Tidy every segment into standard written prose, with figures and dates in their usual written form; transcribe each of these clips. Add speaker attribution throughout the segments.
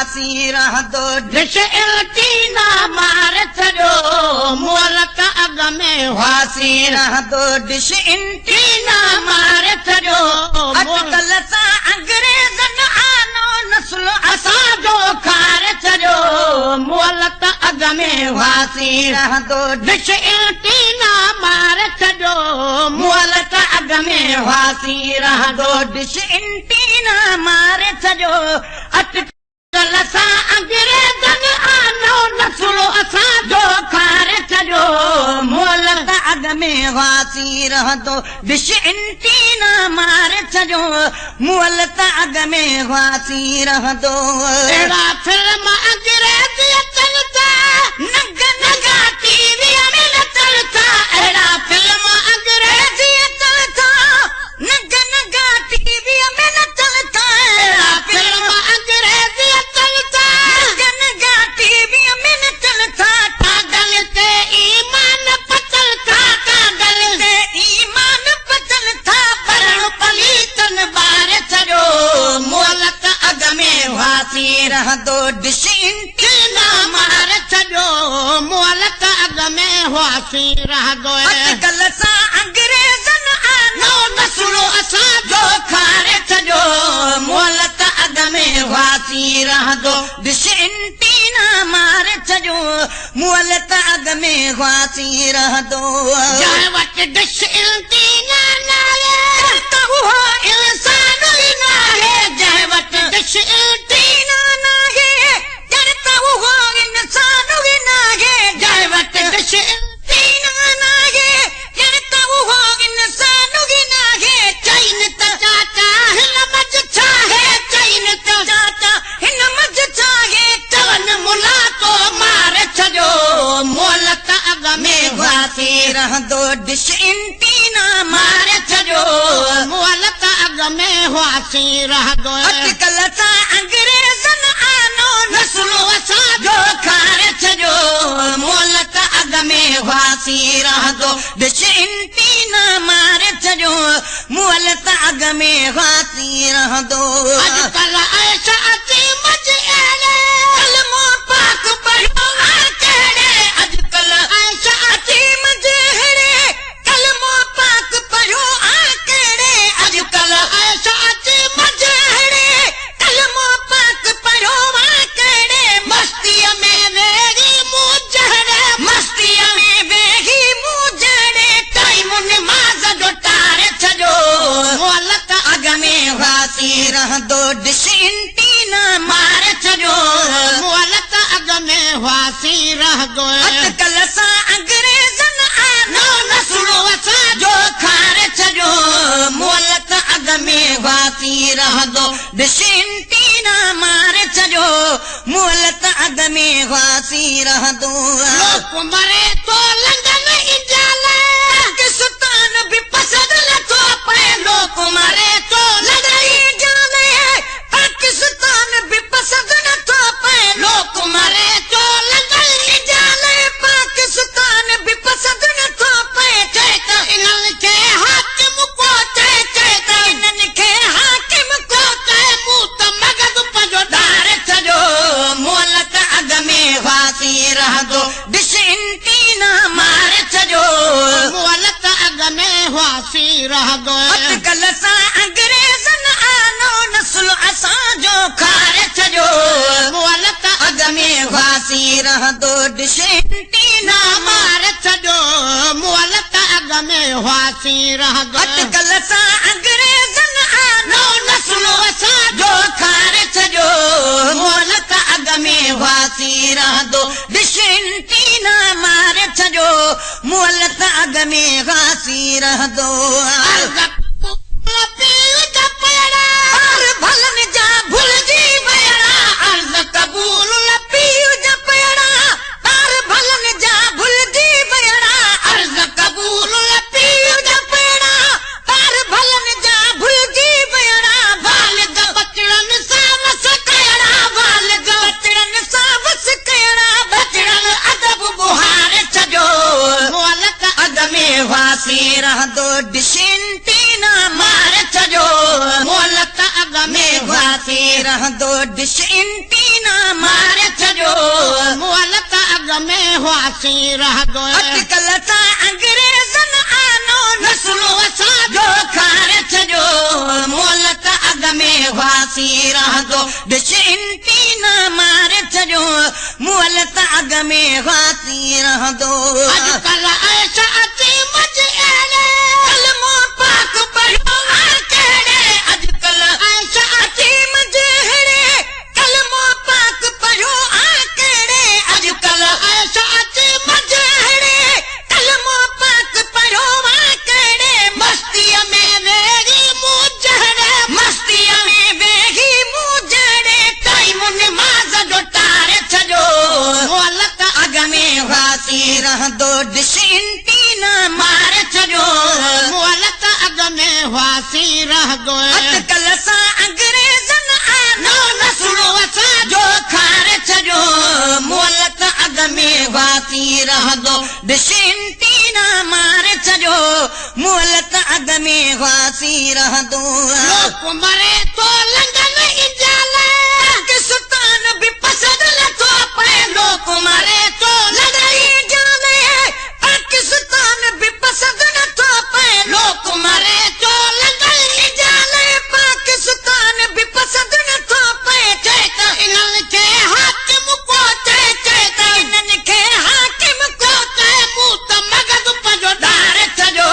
Speaker 1: वासी रहंदो
Speaker 2: डिश इल्टीना मार छॾियो मोहलत अॻ में
Speaker 1: वासी रहंदो डिश
Speaker 2: इंटीना मार छॾियो
Speaker 1: अॼुकल्ह सां अंग्रेज़नि आनो नस्ल
Speaker 2: असांजो खार छॾियो मोहलत अॻ में
Speaker 1: वासी रहंदो
Speaker 2: डिश इल्टीना मार छॾियो
Speaker 1: मोहलत अॻ में वासी रहंदो डिश इंटीना मार छॾियो
Speaker 2: अॼुकल्ह सां अंग्रेज़नि आनो नस्ल असांजो खार छॾियो
Speaker 1: मोहलत अॻ में वासी रहंदो डिश इंटीना मार छॾियो मोहलत अॻ में वासी रहंदो
Speaker 2: अहिड़ा फिल्म अंग्रेज़ी अचनि था
Speaker 1: नग नगा टीवीअ में नचनि था
Speaker 2: अहिड़ा फिल्म अंग्रेज़ी
Speaker 1: अचनि था नग नगा टीवीअ में नचनि था
Speaker 2: अहिड़ा फिल्म अंग्रेज़ी अचनि था
Speaker 1: नग नगा टीवीअ में नचनि था
Speaker 2: कागल ते ईमान पचल था कागल
Speaker 1: ते ईमान पचनि था
Speaker 2: पढ़ण पलीतन ॿार छॾियो मोहलत अॻ में
Speaker 1: वासी रहंदो डिश
Speaker 2: इंटीना मार छॾियो मोहलत अॻ में वासी रहंदो
Speaker 1: अॼुकल्ह सां अंग्रेज़नि आनो
Speaker 2: नस्लो असांजो
Speaker 1: खार छॾियो मोहलत अॻ में वासी रहंदो डिश इंटीना मार छॾियो मोहलत अॻ में वासी रहंदो
Speaker 2: जंहिं वटि डिश इंटीना नाहे
Speaker 1: त उहो
Speaker 2: इंसान ई नाहे जंहिं वटि डिश
Speaker 1: इंटीना नाहे त उहो इंसान ई नाहे
Speaker 2: जंहिं वटि डिश
Speaker 1: इंटीना नाहे त उहो इंसान ई नाहे
Speaker 2: चईन त चाचा हिन मज छा है चईन त
Speaker 1: चाचा हिन मज छा है
Speaker 2: चवनि मुला तो मार छॾियो मोहलत अॻ में
Speaker 1: वासी रहंदो डिश इंटीना मार छॾियो
Speaker 2: मोहलत अॻ में वासी रहंदो
Speaker 1: अॼुकल्ह सां अंग्रेज़नि आनो
Speaker 2: नस्लो असांजो
Speaker 1: खार छॾियो मोहलत अॻ में वासी रहंदो डिश इंटीना मार छॾियो मोहलत अॻ में वासी रहंदो
Speaker 2: अॼुकल्ह ऐश अची मज अहिड़े
Speaker 1: कलमो पाक पढ़ियो कहिड़े अॼुकल्ह
Speaker 2: ऐश
Speaker 1: अची मज अहिड़े कलमो पाक पढ़ियो कहिड़े
Speaker 2: अॼुकल्ह ऐश अची मज
Speaker 1: अहिड़े कलमो पाक पढ़ियो कहिड़े
Speaker 2: मस्तीअ में वेही मूं जहिड़े
Speaker 1: मस्तीअ में वेही मूं जहिड़े
Speaker 2: टाइम निमाज़ जो टार छॾियो मोहलत
Speaker 1: अॻ में वासी रहंदो डिश इंटीना मार छॾियो
Speaker 2: मोहलत अॻ में वासी रहंदो
Speaker 1: अॼुकल्ह सां अंग्रेज़नि आनो
Speaker 2: नस्लो असांजो
Speaker 1: खार छॾियो मोहलत अॻ में वासी रहंदो डिश इंटीना मार छॾियो मोहलत अॻ में वासी रहंदो
Speaker 2: लोक मरे तो लंदन इंजाल
Speaker 1: पाकिस्तान बि पसंदि नथो पए
Speaker 2: लोक मरे तो लंदन
Speaker 1: जाने पाकिस्तान बि पसंदि नथो पए
Speaker 2: लोक मरे तो लंदन
Speaker 1: जाने पाकिस्तान बि पसंदि नथो पए
Speaker 2: चए त इन्हनि खे हाकिम को चए चए त
Speaker 1: इन्हनि खे हाकिम
Speaker 2: को चए मूं त मगज़ पंहिंजो डार छॾियो
Speaker 1: मोहलत अॻ में वासी रहंदो डिश इंटीना मार छॾियो
Speaker 2: मोहलत अॻ में वासी रहंदो
Speaker 1: अॼुकल्ह सां अंग्रेज़नि आनो नस्ल असांजो खार छॾियो
Speaker 2: मोहलत
Speaker 1: अॻ में वासी रहंदो डिश इंटीना
Speaker 2: मार छॾियो मोहलत अॻ में वासी रहंदो
Speaker 1: अॼुकल्ह सां अंग्रेज़नि आनो नस्ल असांजो खार छॾियो मोहलत अॻ में वासी रहंदो डिश इंटीना मार छॾियो मोहलत अॻ में वासी रहंदो भलनि जा भुलिजी विया अर्ज़ कबूल पीउ जा पेड़ा भलनि जा भुलिजी विया अर्ज़ कबूल पीउ जा पेड़ा भलनि जा भुलिजी विया वालिद बचड़नि सां वस कहिड़ा वालिद बचड़नि सां वस कहिड़ा बचड़नि अदब बुहार छॾियो मोहलत अॻ में वासी रहंदो डिश इंटीना मार छॾियो मोहलत अॻ में वासी रहंदो डिश इंटीना
Speaker 2: वासी रह गए
Speaker 1: अॼुकल्ह त अंग्रेज़नि आनो नस्लो असांजो खारे छॾियो मोल त अॻ में वासी रहंदो ॾिस इंटीना मारे छॾियो मोल त अॻ में वासी रहंदो
Speaker 2: अॼुकल्ह ऐसा अची मच अहिड़े
Speaker 1: कलमो पाक पढ़ियो आहे कहिड़े अॼुकल्ह
Speaker 2: ऐसा
Speaker 1: अची मच अहिड़े कलमो पाक पढ़ियो आहे कहिड़े अॼुकल्ह
Speaker 2: ऐसा अची
Speaker 1: मच अहिड़े कलमो पाक पढ़ियो आहे कहिड़े
Speaker 2: मस्तीअ में वेही मूं जहिड़े
Speaker 1: मस्तीअ में वेही मूं जहिड़े टाइम निमाज़ जो टारे छॾियो
Speaker 2: मोल त
Speaker 1: अॻ में वासी रहंदो ॾिस इंटीना मारे छॾियो
Speaker 2: मोल त अॻ में वासी रह गए
Speaker 1: अॼुकल्ह सां अंग्रेज़नि आनो नस्लो असांजो खारे छॾियो मोल त अॻ में वासी रहंदो ॾिस इंटीना मारे छॾियो मोल त अॻ में वासी रहंदो
Speaker 2: लोक मरे तो लंघन इजाले
Speaker 1: पाकिस्तान बि पसंदि नथो पए लोक मारे तो लड़ाई जाने पाकिस्तान बि पसंदि नथो पए लोक मारे
Speaker 2: तो लंघन
Speaker 1: जाने पाकिस्तान बि पसंदि नथो पए
Speaker 2: चए त इन्हनि खे हाकिम को चए चए त
Speaker 1: इन्हनि खे हाकिम को
Speaker 2: चए मूं त मगज़ पंहिंजो
Speaker 1: डारे छॾियो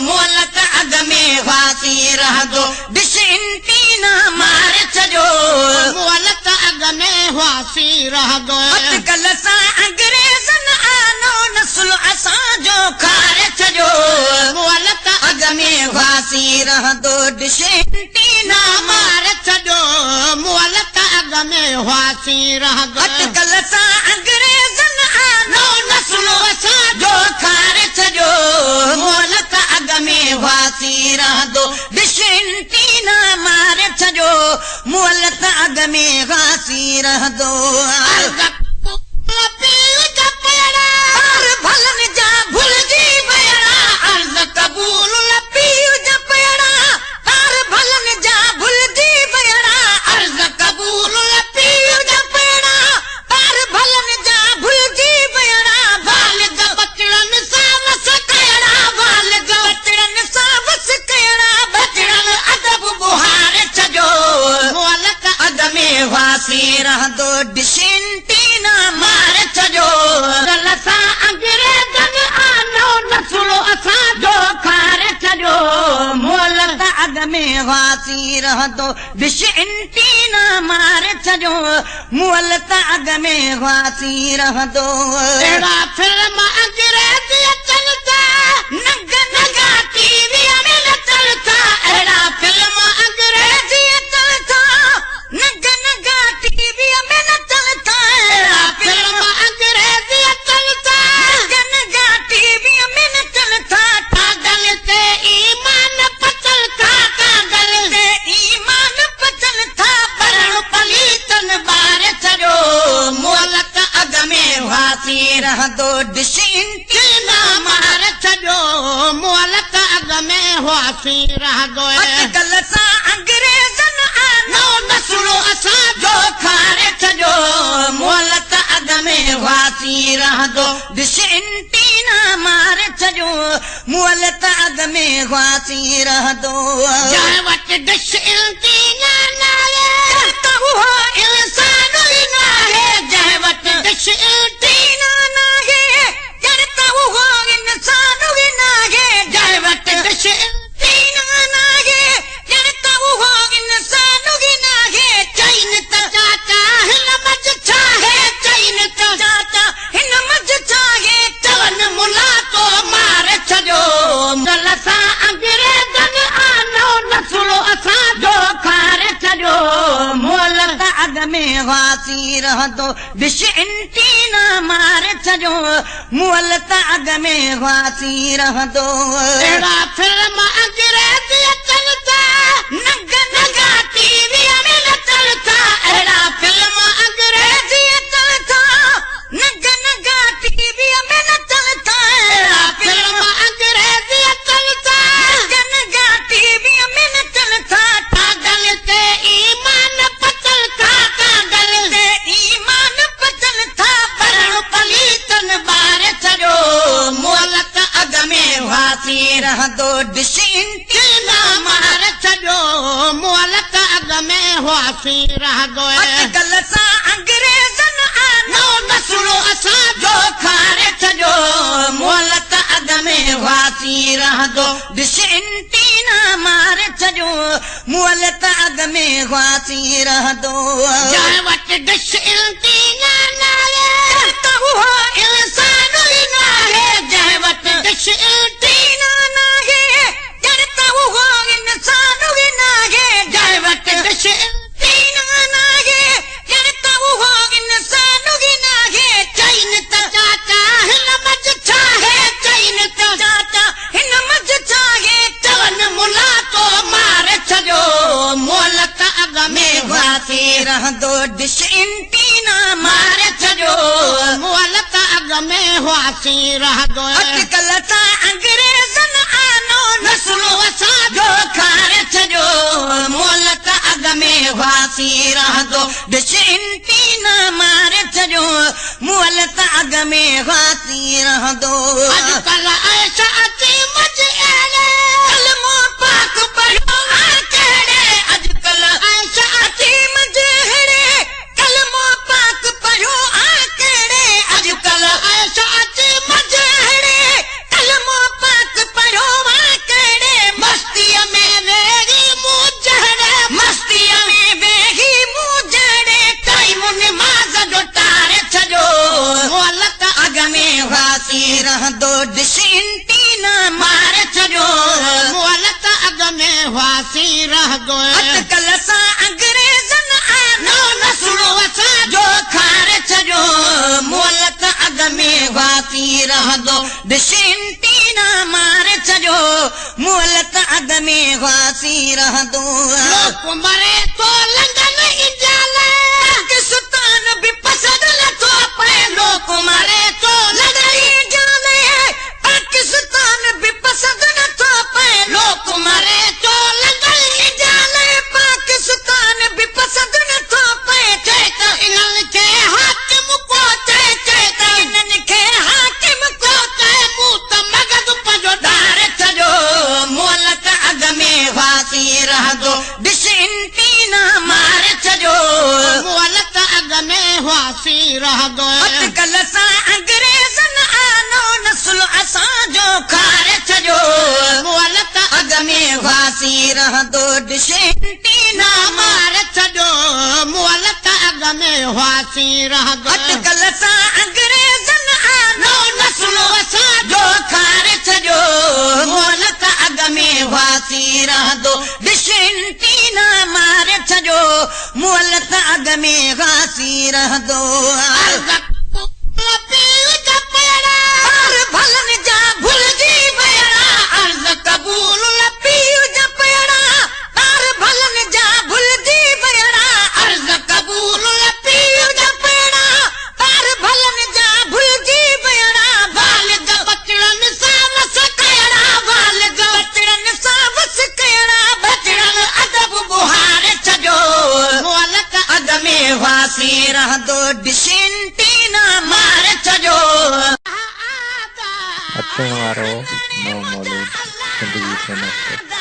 Speaker 1: मोल त अॻ में वासी रहंदो ॾिस इंटीना मारे छॾियो
Speaker 2: मोल त अॻ में वासी रह गए
Speaker 1: अॼुकल्ह सां अंग्रेज़नि आनो नस्लो असांजो खारे छॾियो
Speaker 2: मोल त
Speaker 1: अॻ में वासी रहंदो ॾिस इंटीना
Speaker 2: मारे छॾियो मोल त अॻ में वासी रह गए
Speaker 1: अॼुकल्ह सां अंग्रेज़नि आनो नस्लो असांजो खारे छॾियो मोल त अॻ में वासी रहंदो ॾिस इंटीना मारे छॾियो मोल त अॻ में वासी रहंदो
Speaker 2: पीउ जा पेड़ा
Speaker 1: भलनि जा भुलिजी विया अर्ज़ क़बूल पीउ जा पेड़ा तार भलनि जा भुलिजी विया अर्ज़ क़बूल पीउ जा पेड़ा तार भलनि जा भुलिजी विया बालिग
Speaker 2: बचड़नि सां वस
Speaker 1: कहिड़ा बालिग बचड़नि सां वस कहिड़ा बचड़नि अदब बुहारे छॾियो
Speaker 2: मोल त
Speaker 1: अॻ में वासी रहंदो ॾिस इंटीना मारे छॾियो
Speaker 2: गल सां अंग्रेज़नि आनो नस्लो असांजो
Speaker 1: खारे छॾियो मोल त अॻ में वासी रहंदो ॾिस इंटीना मारे छॾियो मोल त अॻ में वासी रहंदो
Speaker 2: अहिड़ा फिल्म अंग्रेज़ी अचनि था
Speaker 1: नग नगा टीवीअ में नचनि था अहिड़ा फिल्म अंग्रेज़ी अचनि था नग नगा टीवीअ में नचनि था अहिड़ा
Speaker 2: फिल्म अंग्रेज़ी अचनि था
Speaker 1: नग नगा टीवीअ में नचनि था
Speaker 2: कागल ते ईमान पचल था कागल
Speaker 1: ते ईमान पचनि था पढ़ण पलीतनि ॿारे छॾियो मोल त अॻ में वासी रहंदो ॾिस इंटीना
Speaker 2: मारे छॾियो मोल त अॻ में वासी रह गए
Speaker 1: अॼुकल्ह सां अंग्रेज़नि आनो नस्लो असांजो खारे छॾियो मोल त अॻ में वासी रहंदो ॾिस इंटीना मारे छॾियो मोल त अॻ में वासी रहंदो
Speaker 2: जंहिं वटि डिश इंटीना नाहे
Speaker 1: त उहो इंसान ई नाहे जंहिं वटि
Speaker 2: डिश इंटीना
Speaker 1: नाहे ॼण त उहो इंसान ई नाहे जंहिं वटि
Speaker 2: डिश
Speaker 1: इंटीना नाहे ॼण त उहो इंसान ई नाहे
Speaker 2: चईन त चाचा हिन मज छा है चईन त
Speaker 1: चाचा हिन मज चाहे
Speaker 2: चवनि मुला तो मारे छॾियो गल सां अंग्रेज़नि आनो नस्लो असांजो
Speaker 1: खारे छॾियो मोल त अॻ में वासी रहंदो ॾिस इंटीना मारे छॾियो मोल त अॻ में वासी रहंदो
Speaker 2: अहिड़ा फिल्म अंग्रेज़ी अचनि था
Speaker 1: नग नगा टीवीअ में नचनि था अहिड़ा फिल्म अंग्रेज़ी अचनि था नग नगा टीवीअ में नचनि था अहिड़ा
Speaker 2: फिल्म अंग्रेज़ी अचनि था
Speaker 1: नग नगा टीवीअ में नचनि था
Speaker 2: कागल ते ईमान पचल था कागल
Speaker 1: ते ईमान पचनि था पढ़ण पलीतनि ॿार डिश इंटी
Speaker 2: न मार छॾियो मोहलत अॻ में हुआसीं रह गए
Speaker 1: अॼुकल्ह सां अंग्रेज़नि आनो
Speaker 2: नसलो
Speaker 1: जो खारे छॾियो मोहलत अॻ में हुआसीं रहंदो डिश इंटी न मारे छॾियो मोहलत अॻ में हुआसीं रहंदो
Speaker 2: जंहिं वटि डिश इंटी न नाहे
Speaker 1: त उहो
Speaker 2: इंसान ई नाहे जंहिं वटि डिश इंटी
Speaker 1: न नाहे ॼण त उहो इंसान ई नाहे
Speaker 2: जंहिं वटि डिश इंटी
Speaker 1: न नाहे ॼण त उहो इंसान ई नाहे
Speaker 2: चईन त चाचा हिन मज छा है चईन त
Speaker 1: चाचा हिन मज छाहे
Speaker 2: चवनि मुला तो मारे छॾियो मोहलत अॻ में
Speaker 1: हुआसीं रहंदो डिश इंटी न मारे छॾियो
Speaker 2: मोहलत अॻ में हुआसीं रह गए
Speaker 1: अॼुकल्ह सां अंग्रेज़नि आनो
Speaker 2: नसलो असां
Speaker 1: जो खारे छॾियो मोहलत अॻ में हुआसीं रहंदो डिश इंटी न मारे छॾियो मोहलत अॻ में हुआसीं रहंदो
Speaker 2: अॼुकल्ह ऐश अची मज
Speaker 1: कलमो पाक पढ़ियो आ कहिड़े अॼुकल्ह
Speaker 2: ऐश
Speaker 1: अची मजहरे कलमो पाक पढ़ियो आ कहिड़े अॼुकल्ह
Speaker 2: ऐश अची
Speaker 1: मजहरे कलमो पाक पढ़ियो आ कहिड़े
Speaker 2: मस्तीअ में वेही मूं जहरे
Speaker 1: मस्तीअ में वेही मूं जड़े
Speaker 2: टाइम निमाज़ जो टारे छॾियो मोहलत
Speaker 1: अॻ में हुआसीं रहंदो डिश इंटी न मारे छॾियो
Speaker 2: मोहलत अॻ में हुआसीं रह गए
Speaker 1: अॼुकल्ह सां अंग्रेज़नि आनो
Speaker 2: नसलो असां
Speaker 1: जो खारे छॾियो मोहलत अॻ में हुआसीं रहंदो डिश इंटी न मारे छॾियो मोहलत अॻ में हुआसीं रहंदो
Speaker 2: लोक मरे तो लंदन इंजाले
Speaker 1: पाकिस्तान बि पसंदि नथो पए
Speaker 2: लोक मरे तो
Speaker 1: लड़ाई जाने पाकिस्तान बि पसंदि नथो पए
Speaker 2: लोक मरे तो लंदन
Speaker 1: जाने पाकिस्तान बि पसंदि नथो पए
Speaker 2: चए त इन्हनि खे हाकिम को चए त
Speaker 1: इन्हनि खे हाकिम को
Speaker 2: चए मूं त मगज़ पंहिंजो
Speaker 1: डारे छॾियो मोहलत अॻ में हुआसीं रहंदो डिश इंटी न मारे छॾियो
Speaker 2: मोहलत अॻ में हुआसीं रह गए
Speaker 1: अॼुकल्ह सां अंग्रेज़नि आनो नस्ल असांजो खारे छॾियो
Speaker 2: मोहलत
Speaker 1: अॻ में हुआसीं रहंदो डिश इंटी न
Speaker 2: मारे छॾियो मोहलत अॻ में हुआसीं रह गए
Speaker 1: अॼुकल्ह सां अंग्रेज़नि आनो
Speaker 2: नसलो असां
Speaker 1: जो खारे छॾियो मोहलत अॻ में हुआसीं रहंदो डिश इंटी न मारे छॾियो मोहलत अॻ में हुआसीं रहंदो भलनि जा भुलिजी विया अर्ज़ क़बूल पीउ जा पेड़ा तार भलनि जा भुलिजी विया अर्ज़ क़बूल पीउ जा पेड़ा तार भलनि जा भुलिजी विया वालिद
Speaker 2: बचड़नि सां वस कहिड़ा
Speaker 1: वालिद बचड़नि सां वस कहिड़ा बचड़नि अदब बुहारे छॾियो
Speaker 2: मोहलत
Speaker 1: अॻ में हुआसीं रहंदो डिश इंटी न मारे छॾियो
Speaker 3: अचण वारो नओं मौलूद ज़िंदगी से मस्त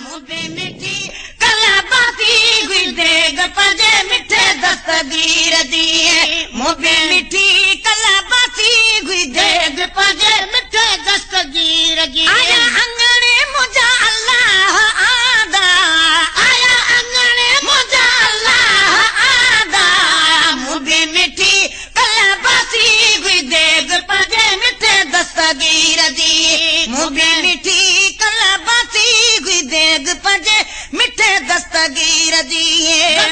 Speaker 1: मुंबे मिठी कलाबाती हुई देग पंजे मिठे दस्तगीर दी मुंबे मिठी